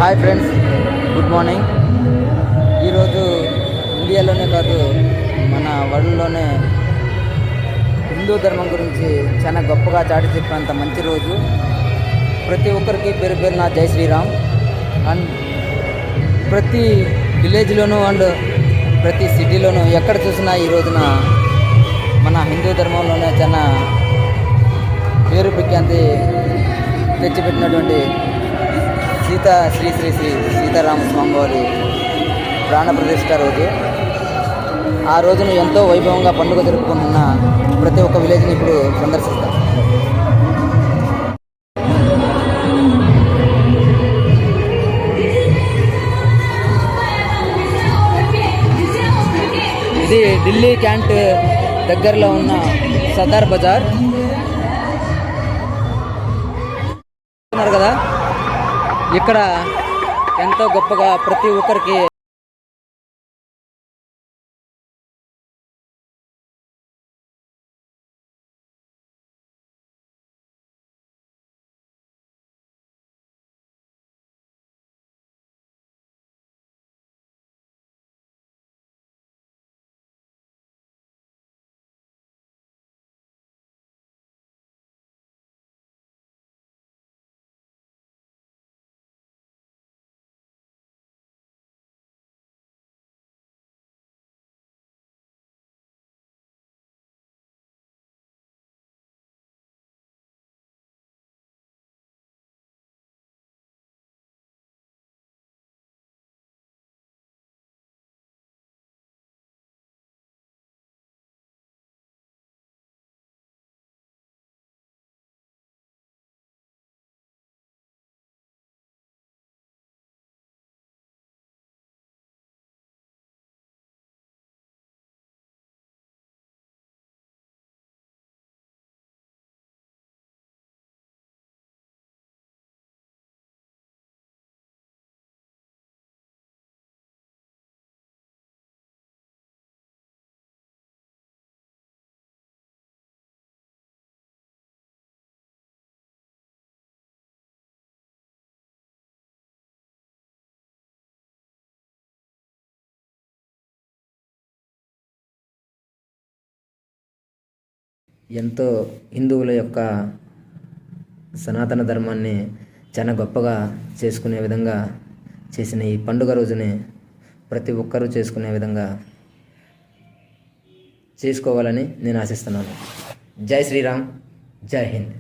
Hi friends, good morning. ఈరోజు ఇండియాలోనే కాదు, మన వరల్డ్లోనే హిందూ ధర్మం గురించి చాలా గొప్పగా చాటి చెప్పినంత మంచి రోజు. ప్రతి ఒక్కరికి పేరు పేరున జై శ్రీరామ్. అండ్ ప్రతి విలేజ్లోనూ అండ్ ప్రతి సిటీలోనూ ఎక్కడ చూసినా ఈ రోజున మన హిందూ ధర్మంలోనే చాలా పేరు ప్రఖ్యాతి తెచ్చిపెట్టినటువంటి శ్రీ శ్రీ శ్రీ సీతారామస్వామి వారి ప్రాణ ప్రతిష్ఠ రోజు. ఆ రోజును ఎంతో వైభవంగా పండుగ జరుపుకుంటున్న ప్రతి ఒక్క విలేజ్ని ఇప్పుడు సందర్శిస్తాం. ఇది ఢిల్లీ క్యాంట్ దగ్గరలో ఉన్న సదర్ బజార్ కదా. ఇక్కడ ఎంతో గొప్పగా ప్రతి ఒక్కరికి ఎంతో హిందువుల యొక్క సనాతన ధర్మాన్ని చాలా గొప్పగా చేసుకునే విధంగా చేసిన ఈ పండుగ రోజుని ప్రతి ఒక్కరూ చేసుకునే విధంగా చేసుకోవాలని నేను ఆశిస్తున్నాను. జై శ్రీరామ్, జై హింద్.